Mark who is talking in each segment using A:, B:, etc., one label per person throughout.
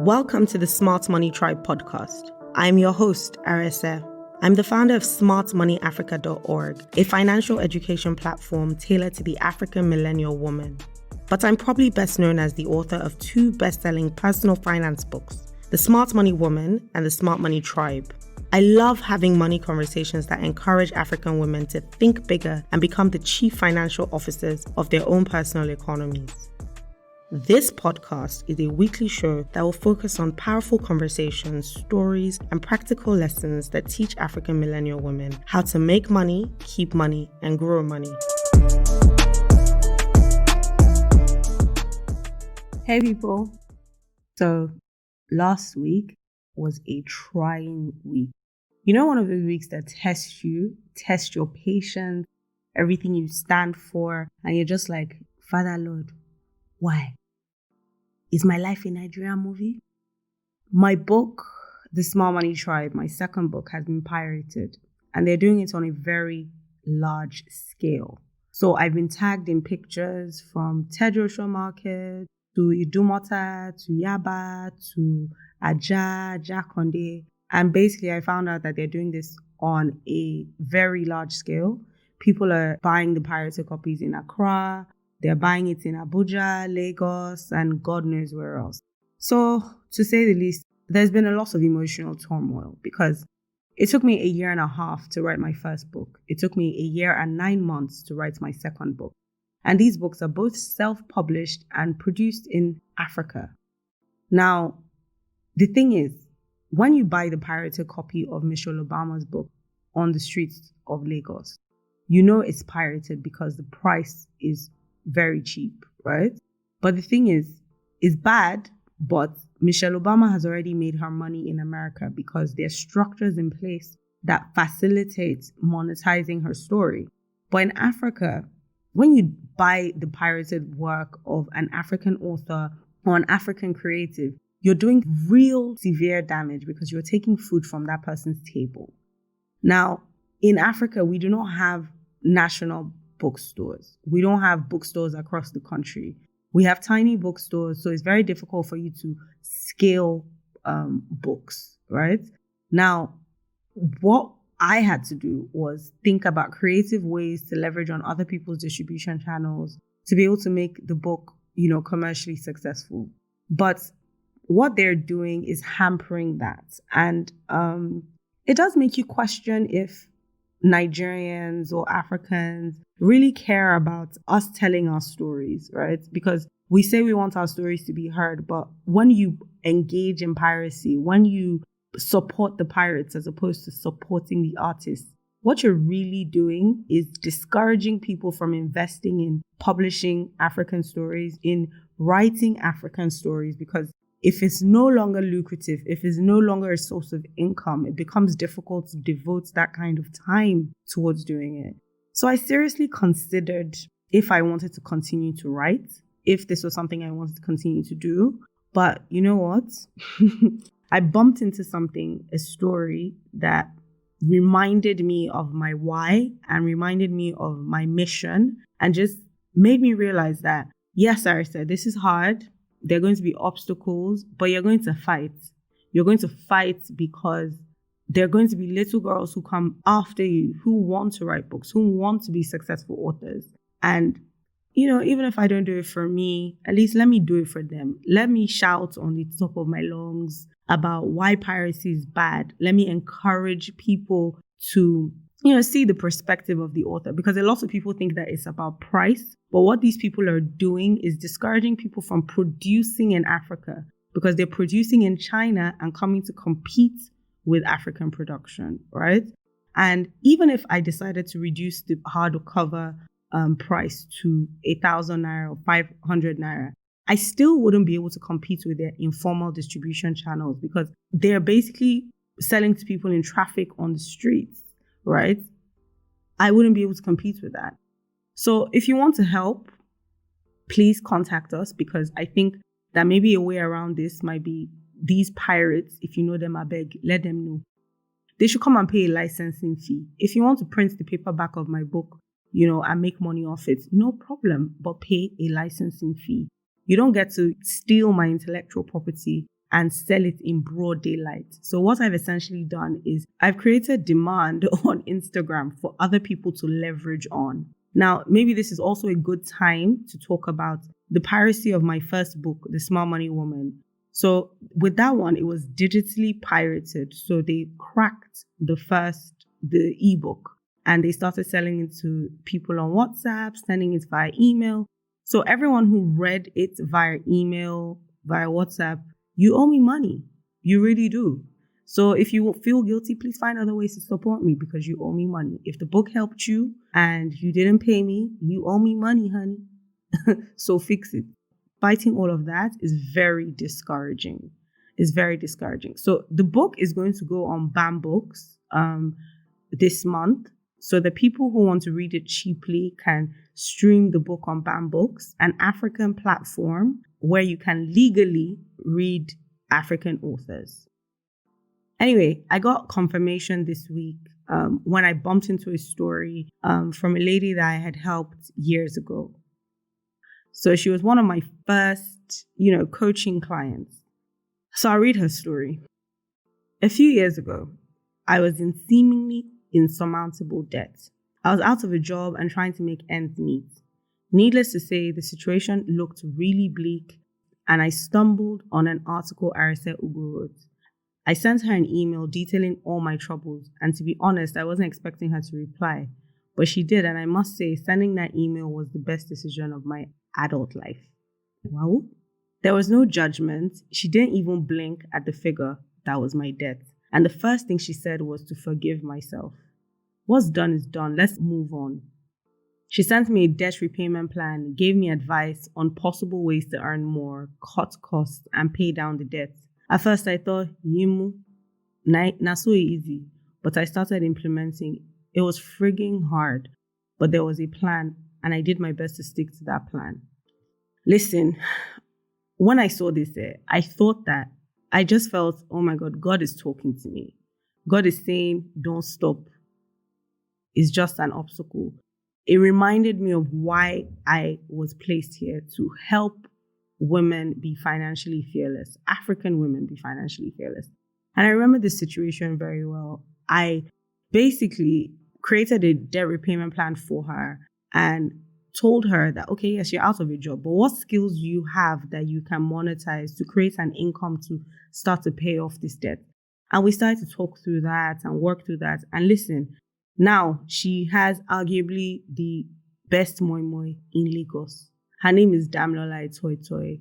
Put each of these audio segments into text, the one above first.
A: Welcome to the Smart Money Tribe podcast. I'm your host, Arese. I'm the founder of smartmoneyafrica.org, a financial education platform tailored to the African Millennial woman. But I'm probably best known as the author of two best-selling personal finance books, The Smart Money Woman and The Smart Money Tribe. I love having money conversations that encourage African women to think bigger and become the chief financial officers of their own personal economies. This podcast is a weekly show that will focus on powerful conversations, stories, and practical lessons that teach African millennial women how to make money, keep money, and grow money. Hey people. So last week was a trying week. You know, one of those weeks that test your patience, everything you stand for, and you're just like, Father Lord, why? Is my life a Nigerian movie? My book, The Smart Money Tribe, my second book, has been pirated, and they're doing it on a very large scale. So I've been tagged in pictures from Tedrosho Market to Idumota to Yaba to Jakonde. And basically, I found out that they're doing this on a very large scale. People are buying the pirated copies in Accra. They're buying it in Abuja, Lagos, and God knows where else. So, to say the least, there's been a lot of emotional turmoil because it took me 1.5 years to write my first book. It took me 1 year and 9 months to write my second book. And these books are both self-published and produced in Africa. Now, the thing is, when you buy the pirated copy of Michelle Obama's book on the streets of Lagos, you know it's pirated because the price is very cheap, right? But the thing is, it's bad, but Michelle Obama has already made her money in America because there's structures in place that facilitate monetizing her story. But in Africa, when you buy the pirated work of an African author or an African creative, you're doing real severe damage because you're taking food from that person's table. Now, in Africa, we do not have national bookstores. We don't have bookstores across the country. We have tiny bookstores, so it's very difficult for you to scale books, right? Now, what I had to do was think about creative ways to leverage on other people's distribution channels to be able to make the book, commercially successful. But what they're doing is hampering that. And it does make you question if Nigerians or Africans really care about us telling our stories, right? Because we say we want our stories to be heard, but when you engage in piracy, when you support the pirates as opposed to supporting the artists, what you're really doing is discouraging people from investing in publishing African stories, in writing African stories, because if it's no longer lucrative, if it's no longer a source of income, it becomes difficult to devote that kind of time towards doing it. So I seriously considered if I wanted to continue to write, if this was something I wanted to continue to do. But you know what? I bumped into a story that reminded me of my why and reminded me of my mission and just made me realize that, yes, Arese, this is hard. There are going to be obstacles, but you're going to fight. You're going to fight because there are going to be little girls who come after you, who want to write books, who want to be successful authors. And, even if I don't do it for me, at least let me do it for them. Let me shout on the top of my lungs about why piracy is bad. Let me encourage people to see the perspective of the author, because a lot of people think that it's about price. But what these people are doing is discouraging people from producing in Africa because they're producing in China and coming to compete with African production, right? And even if I decided to reduce the hardcover price to 1,000 naira or 500 naira, I still wouldn't be able to compete with their informal distribution channels because they're basically selling to people in traffic on the streets, right? I wouldn't be able to compete with that. So if you want to help, please contact us, because I think that maybe a way around this might be these pirates, if you know them, I beg, let them know. They should come and pay a licensing fee. If you want to print the paperback of my book, and make money off it, no problem, but pay a licensing fee. You don't get to steal my intellectual property and sell it in broad daylight. So what I've essentially done is I've created demand on Instagram for other people to leverage on. Now, maybe this is also a good time to talk about the piracy of my first book, The Smart Money Woman. So with that one, it was digitally pirated. So they cracked the ebook, and they started selling it to people on WhatsApp, sending it via email. So everyone who read it via email, via WhatsApp, you owe me money. You really do. So if you feel guilty, please find other ways to support me because you owe me money. If the book helped you and you didn't pay me, you owe me money, honey. So fix it. Fighting all of that is very discouraging. It's very discouraging. So the book is going to go on BAM Books this month. So the people who want to read it cheaply can stream the book on BAM Books, an African platform where you can legally read African authors. Anyway, I got confirmation this week when I bumped into a story from a lady that I had helped years ago. So she was one of my first, coaching clients. So I'll read her story. A few years ago, I was in seemingly insurmountable debt. I was out of a job and trying to make ends meet. Needless to say, the situation looked really bleak, and I stumbled on an article Arese wrote. I sent her an email detailing all my troubles, and to be honest, I wasn't expecting her to reply. But she did, and I must say, sending that email was the best decision of my adult life. Wow. There was no judgment. She didn't even blink at the figure that was my debt. And the first thing she said was to forgive myself. What's done is done. Let's move on. She sent me a debt repayment plan, gave me advice on possible ways to earn more, cut costs, and pay down the debt. At first, I thought, Yimu, not so easy. But I started implementing. It was frigging hard, but there was a plan, and I did my best to stick to that plan. Listen, when I saw this, I thought that I just felt, oh my God, God is talking to me. God is saying, don't stop. It's just an obstacle. It reminded me of why I was placed here, to help women be financially fearless, African women be financially fearless. And I remember this situation very well. I basically created a debt repayment plan for her and told her that, okay, yes, you're out of a job, but what skills do you have that you can monetize to create an income to start to pay off this debt? And we started to talk through that and work through that. And listen, now she has arguably the best moi moi in Lagos. Her name is Damlola Toy Toy.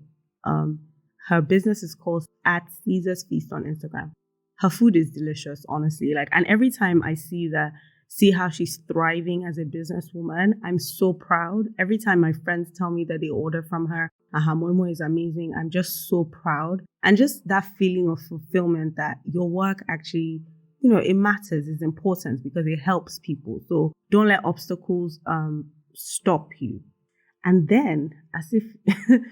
A: Her business is called at Caesar's Feast on Instagram. Her food is delicious, honestly. And every time I see how she's thriving as a businesswoman, I'm so proud. Every time my friends tell me that they order from her and her moimo is amazing, I'm just so proud. And just that feeling of fulfillment that your work actually, it matters, is important because it helps people. So don't let obstacles stop you. And then, as if the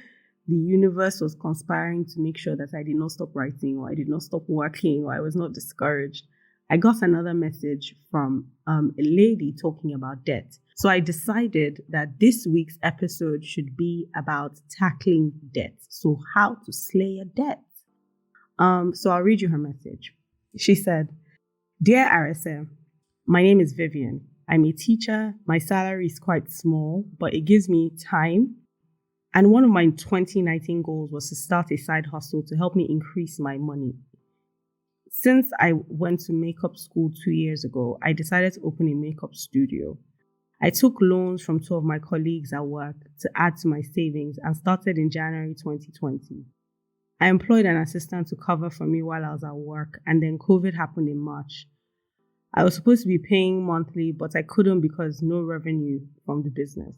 A: universe was conspiring to make sure that I did not stop writing, or I did not stop working, or I was not discouraged, I got another message from a lady talking about debt. So I decided that this week's episode should be about tackling debt. So how to slay a debt. So I'll read you her message. She said, "Dear Arese, my name is Vivian. I'm a teacher. My salary is quite small, but it gives me time. And one of my 2019 goals was to start a side hustle to help me increase my money. Since I went to makeup school 2 years ago, I decided to open a makeup studio. I took loans from 2 of my colleagues at work to add to my savings and started in January 2020. I employed an assistant to cover for me while I was at work, and then COVID happened in March. I was supposed to be paying monthly, but I couldn't because no revenue from the business.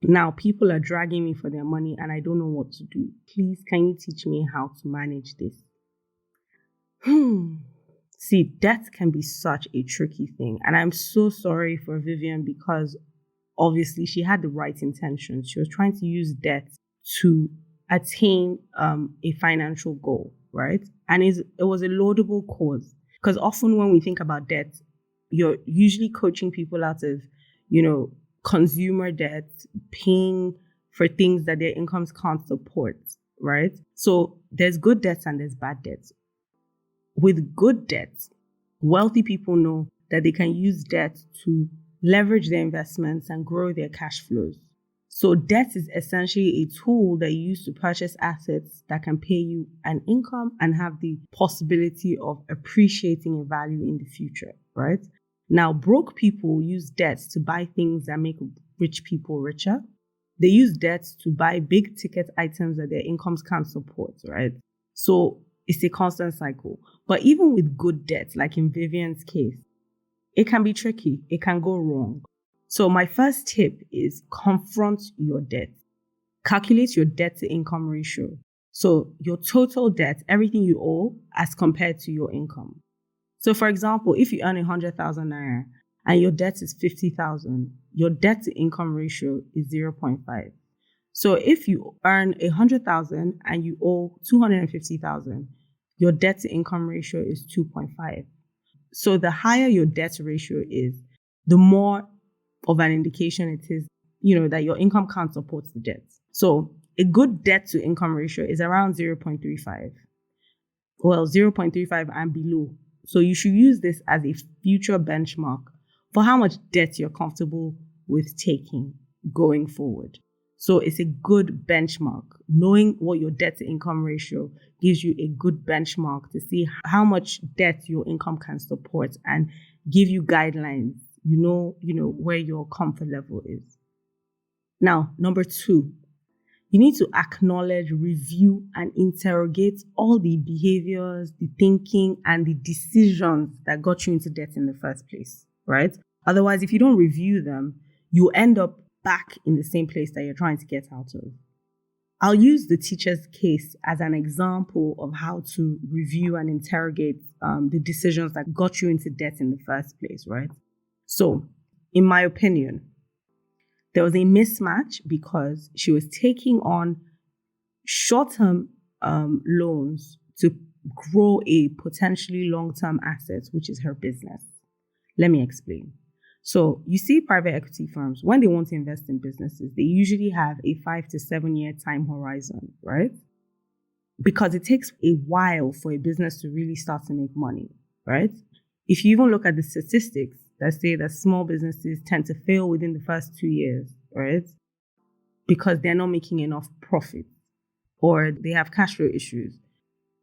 A: Now people are dragging me for their money and I don't know what to do. Please, can you teach me how to manage this?" See, debt can be such a tricky thing. And I'm so sorry for Vivian because obviously she had the right intentions. She was trying to use debt to attain a financial goal, right? And it was a laudable cause. Because often when we think about debt, you're usually coaching people out of, consumer debt, paying for things that their incomes can't support, right? So there's good debts and there's bad debts. With good debts, wealthy people know that they can use debt to leverage their investments and grow their cash flows. So debt is essentially a tool that you use to purchase assets that can pay you an income and have the possibility of appreciating in value in the future, right? Now, broke people use debt to buy things that make rich people richer. They use debt to buy big ticket items that their incomes can't support, right? So it's a constant cycle. But even with good debt, like in Vivian's case, it can be tricky. It can go wrong. So my first tip is confront your debt. Calculate your debt to income ratio. So your total debt, everything you owe as compared to your income. So for example, if you earn 100,000 naira and your debt is 50,000, your debt to income ratio is 0.5. So if you earn 100,000 and you owe 250,000, your debt to income ratio is 2.5. So the higher your debt ratio is, the more of an indication it is, that your income can't support the debt. So a good debt to income ratio is around 0.35. Well, 0.35 and below. So you should use this as a future benchmark for how much debt you're comfortable with taking going forward. So it's a good benchmark. Knowing what your debt to income ratio gives you a good benchmark to see how much debt your income can support and give you guidelines. You know where your comfort level is. Now, number 2, you need to acknowledge, review, and interrogate all the behaviors, the thinking, and the decisions that got you into debt in the first place, right? Otherwise, if you don't review them, you end up back in the same place that you're trying to get out of. I'll use the teacher's case as an example of how to review and interrogate the decisions that got you into debt in the first place, right? So, in my opinion, there was a mismatch because she was taking on short-term loans to grow a potentially long-term asset, which is her business. Let me explain. So you see private equity firms, when they want to invest in businesses, they usually have a 5 to 7 year time horizon, right? Because it takes a while for a business to really start to make money, right? If you even look at the statistics that say that small businesses tend to fail within the first 2 years, right? Because they're not making enough profit or they have cash flow issues.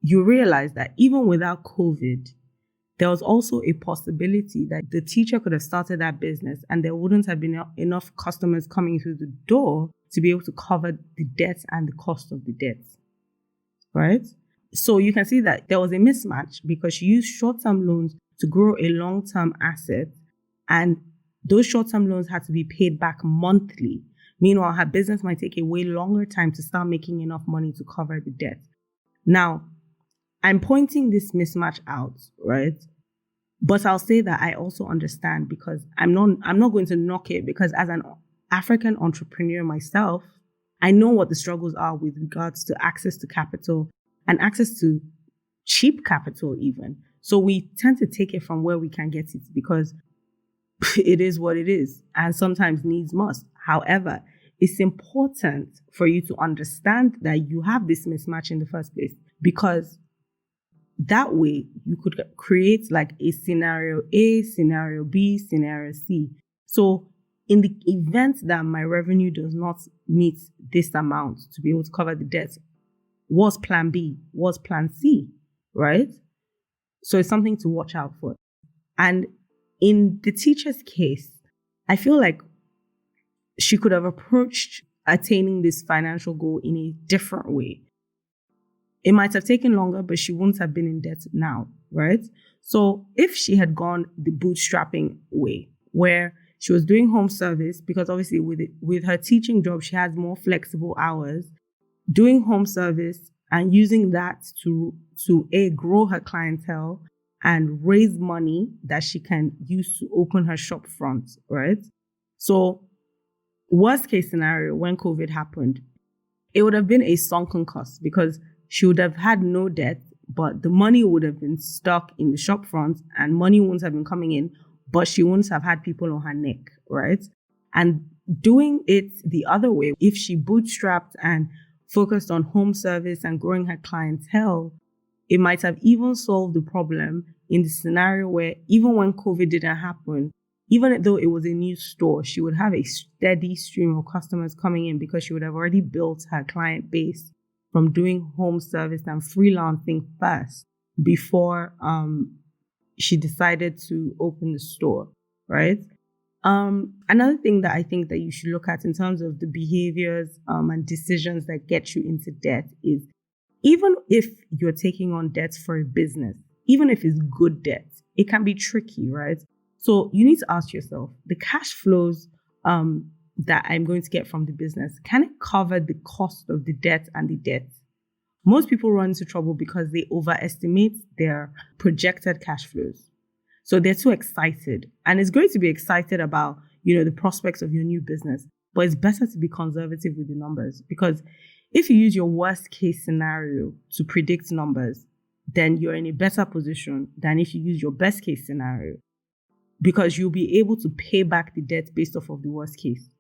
A: You realize that even without COVID, there was also a possibility that the teacher could have started that business and there wouldn't have been enough customers coming through the door to be able to cover the debt and the cost of the debt, right? So you can see that there was a mismatch because she used short-term loans to grow a long-term asset, and those short-term loans had to be paid back monthly. Meanwhile, her business might take a way longer time to start making enough money to cover the debt. Now, I'm pointing this mismatch out, right? But I'll say that I also understand because I'm not going to knock it, because as an African entrepreneur myself, I know what the struggles are with regards to access to capital and access to cheap capital even. So we tend to take it from where we can get it because it is what it is, and sometimes needs must. However, it's important for you to understand that you have this mismatch in the first place, because that way you could create like a scenario A, scenario B, scenario C. So in the event that my revenue does not meet this amount to be able to cover the debt, what's plan B? What's plan C? Right? So it's something to watch out for. And in the teacher's case, I feel like she could have approached attaining this financial goal in a different way. It might have taken longer, but she wouldn't have been in debt now, right? So if she had gone the bootstrapping way, where she was doing home service, because obviously with her teaching job, she has more flexible hours, doing home service and using that to grow her clientele and raise money that she can use to open her shop front, right? So worst case scenario, when COVID happened, it would have been a sunken cost because she would have had no debt, but the money would have been stuck in the shop front and money wouldn't have been coming in, but she wouldn't have had people on her neck, right? And doing it the other way, if she bootstrapped and focused on home service and growing her clientele, it might have even solved the problem in the scenario where even when COVID didn't happen, even though it was a new store, she would have a steady stream of customers coming in because she would have already built her client base from doing home service and freelancing first before she decided to open the store, right? Another thing that I think that you should look at in terms of the behaviors and decisions that get you into debt is, even if you're taking on debt for a business, even if it's good debt, it can be tricky, right? So you need to ask yourself, the cash flows that I'm going to get from the business, can it cover the cost of the debt and the debt? Most people run into trouble because they overestimate their projected cash flows. So they're too excited. And it's great to be excited about, the prospects of your new business, but it's better to be conservative with the numbers, because if you use your worst case scenario to predict numbers, then you're in a better position than if you use your best case scenario, because you'll be able to pay back the debt based off of the worst case.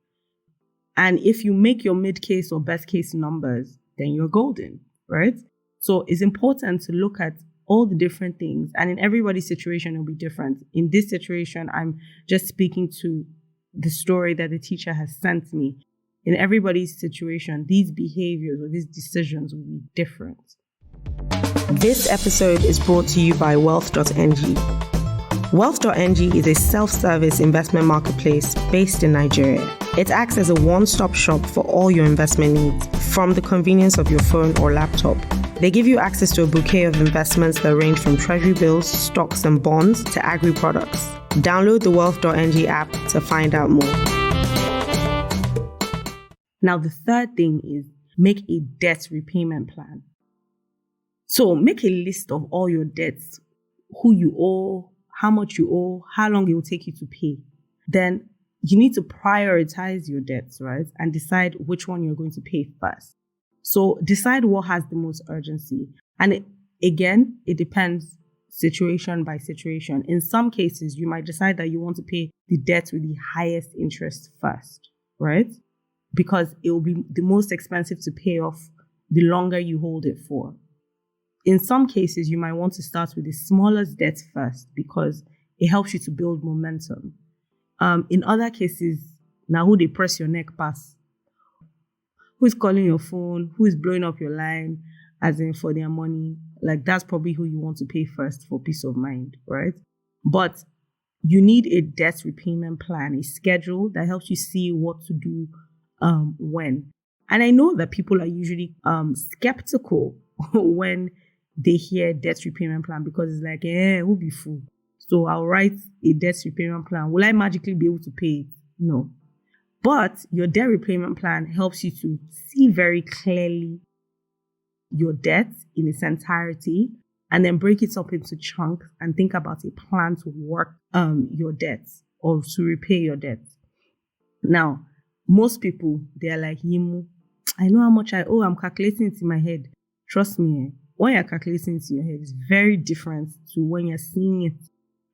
A: And if you make your mid case or best case numbers, then you're golden, right? So it's important to look at all the different things. And in everybody's situation, it'll be different. In this situation, I'm just speaking to the story that the teacher has sent me. In everybody's situation, these behaviors or these decisions will be different.
B: This episode is brought to you by Wealth.ng. Wealth.ng is a self-service investment marketplace based in Nigeria. It acts as a one-stop shop for all your investment needs, from the convenience of your phone or laptop. They give you access to a bouquet of investments that range from treasury bills, stocks and bonds to agri-products. Download the Wealth.ng app to find out more.
A: Now, the third thing is make a debt repayment plan. So make a list of all your debts, who you owe, how much you owe, how long it will take you to pay. Then you need to prioritize your debts, right? And decide which one you're going to pay first. So decide what has the most urgency. And it depends situation by situation. In some cases, you might decide that you want to pay the debt with the highest interest first, right? Because it will be the most expensive to pay off the longer you hold it for. In some cases, you might want to start with the smallest debt first because it helps you to build momentum. In other cases, now who they press your neck pass? Who is calling your phone? Who is blowing up your line, as in for their money? Like, that's probably who you want to pay first for peace of mind, right? But you need a debt repayment plan, a schedule that helps you see what to do when. And I know that people are usually skeptical when they hear debt repayment plan, because it's like, who be fool? So I'll write a debt repayment plan. Will I magically be able to pay it? No. But your debt repayment plan helps you to see very clearly your debt in its entirety and then break it up into chunks and think about a plan to work your debts or to repay your debts. Now, most people, they're like, Yimu, I know how much I owe. I'm calculating it in my head. Trust me, when you're calculating it in your head, it's very different to when you're seeing it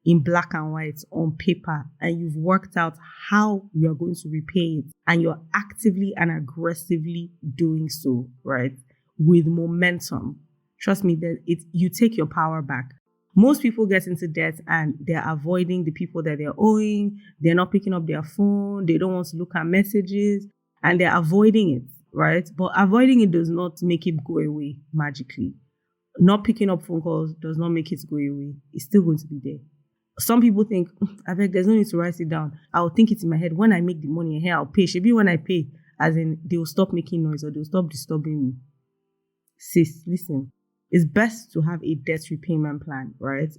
A: in black and white on paper and you've worked out how you're going to repay it and you're actively and aggressively doing so, right? With momentum. Trust me, that you take your power back. Most people get into debt and they're avoiding the people that they're owing. They're not picking up their phone. They don't want to look at messages and they're avoiding it, right? But avoiding it does not make it go away magically. Not picking up phone calls does not make it go away. It's still going to be there. Some people think, I beg, there's no need to write it down. I'll think it in my head. When I make the money here, I'll pay. Maybe when I pay, as in they'll stop making noise or they'll stop disturbing me. Sis, listen, it's best to have a debt repayment plan, right?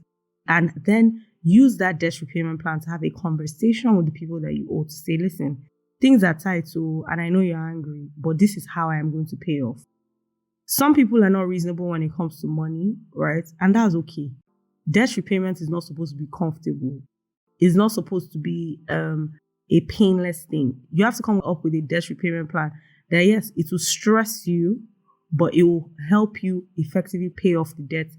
A: And then use that debt repayment plan to have a conversation with the people that you owe to say, listen, things are tight, and I know you're angry, but this is how I am going to pay off. Some people are not reasonable when it comes to money, right? And that's okay. Debt repayment is not supposed to be comfortable. It's not supposed to be a painless thing. You have to come up with a debt repayment plan that, yes, it will stress you, but it will help you effectively pay off the debt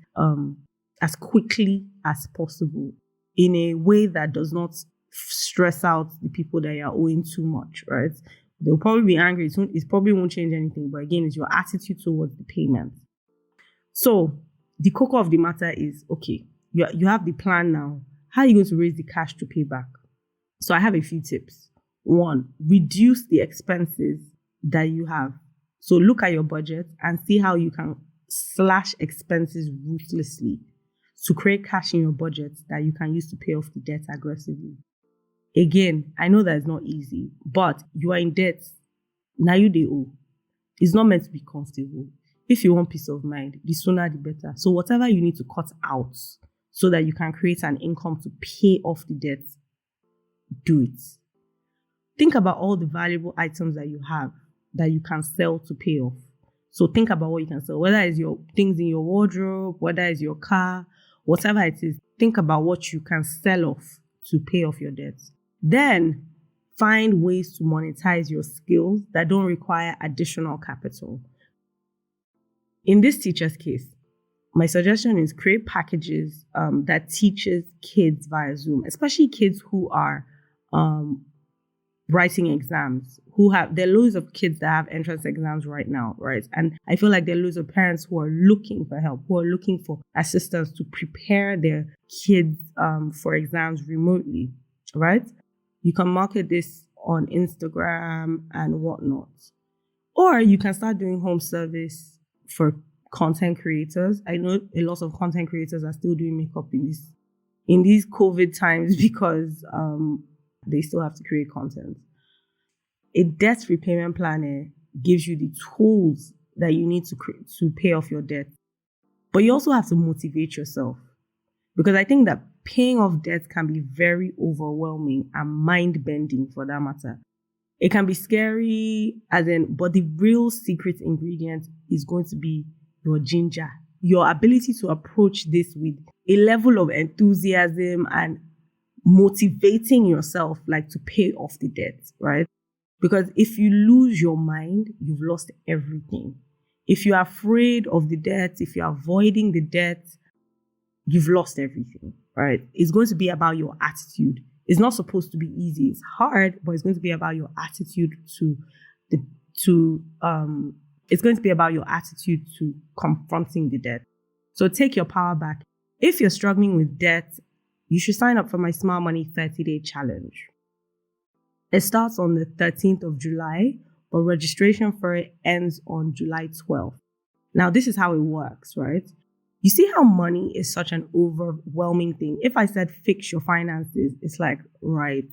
A: as quickly as possible in a way that does not stress out the people that you're owing too much, right? They'll probably be angry. It probably won't change anything. But again, it's your attitude towards the payment. So the core of the matter is, okay, you have the plan now. How are you going to raise the cash to pay back? So I have a few tips. 1, reduce the expenses that you have. So look at your budget and see how you can slash expenses ruthlessly to create cash in your budget that you can use to pay off the debt aggressively. Again, I know that it's not easy, but you are in debt. Now you they owe. It's not meant to be comfortable. If you want peace of mind, the sooner the better. So whatever you need to cut out so that you can create an income to pay off the debt, do it. Think about all the valuable items that you have that you can sell to pay off. So think about what you can sell, whether it's your things in your wardrobe, whether it's your car, whatever it is. Think about what you can sell off to pay off your debts. Then find ways to monetize your skills that don't require additional capital. In this teacher's case, my suggestion is create packages that teaches kids via Zoom, especially kids who are writing exams, there are loads of kids that have entrance exams right now, right? And I feel like there are loads of parents who are looking for help, who are looking for assistance to prepare their kids for exams remotely, right? You can market this on Instagram and whatnot. Or you can start doing home service for content creators. I know a lot of content creators are still doing makeup in these COVID times because they still have to create content. A debt repayment planner gives you the tools that you need to pay off your debt. But you also have to motivate yourself, because I think that paying off debt can be very overwhelming and mind-bending for that matter. It can be scary, but the real secret ingredient is going to be your ginger, your ability to approach this with a level of enthusiasm and motivating yourself, like to pay off the debt, right? Because if you lose your mind, you've lost everything. If you're afraid of the debt, if you're avoiding the debt, you've lost everything, right? It's going to be about your attitude. It's not supposed to be easy. It's hard, but it's going to be about your attitude it's going to be about your attitude to confronting the debt. So take your power back. If you're struggling with debt, you should sign up for my Smart Money 30-day challenge. It starts on the 13th of July, but registration for it ends on July 12th. Now, this is how it works, right? You see how money is such an overwhelming thing. If I said fix your finances, it's like, right,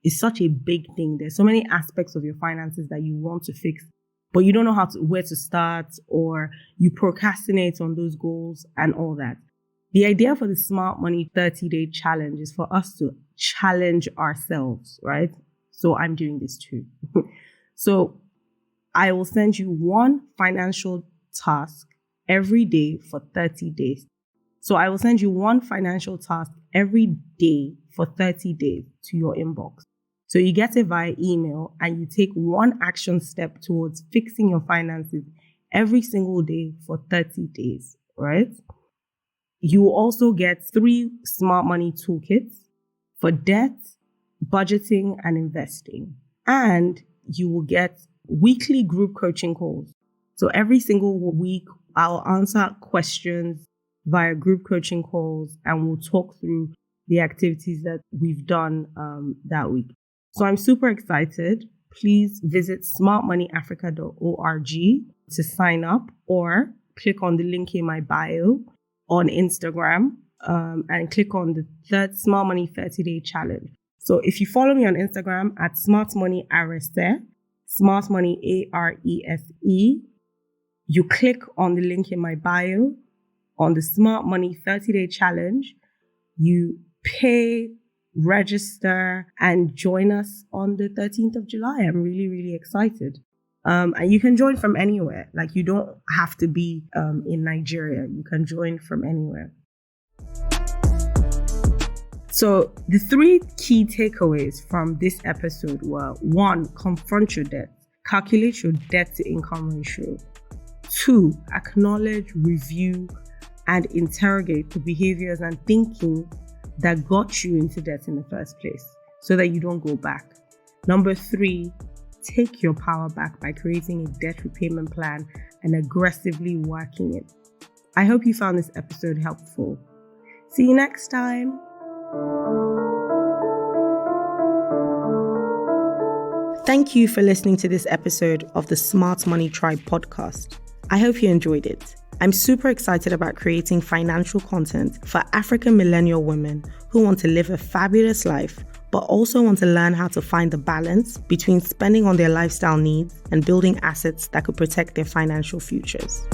A: it's such a big thing. There's so many aspects of your finances that you want to fix, but you don't know where to start, or you procrastinate on those goals and all that. The idea for the Smart Money 30-day challenge is for us to challenge ourselves, right? So I'm doing this too. So I will send you one financial task every day for 30 days. So I will send you one financial task every day for 30 days to your inbox. So you get it via email and you take one action step towards fixing your finances every single day for 30 days, right? You will also get 3 smart money toolkits for debt, budgeting, and investing. And you will get weekly group coaching calls. So every single week, I'll answer questions via group coaching calls, and we'll talk through the activities that we've done that week. So I'm super excited. Please visit smartmoneyafrica.org to sign up, or click on the link in my bio on Instagram and click on the third Smart Money 30-day challenge. So if you follow me on Instagram at Smart Money Arese, Smart Money Arese, you click on the link in my bio on the Smart Money 30-day challenge, you pay, register, and join us on the 13th of July. I'm really, really excited. And you can join from anywhere. Like, you don't have to be in Nigeria. You can join from anywhere. So the 3 key takeaways from this episode were: 1, confront your debt. Calculate your debt to income ratio. 2, acknowledge, review, and interrogate the behaviors and thinking that got you into debt in the first place so that you don't go back. Number 3, take your power back by creating a debt repayment plan and aggressively working it. I hope you found this episode helpful. See you next time.
B: Thank you for listening to this episode of the Smart Money Tribe podcast. I hope you enjoyed it. I'm super excited about creating financial content for African Millennial women who want to live a fabulous life, but also want to learn how to find the balance between spending on their lifestyle needs and building assets that could protect their financial futures.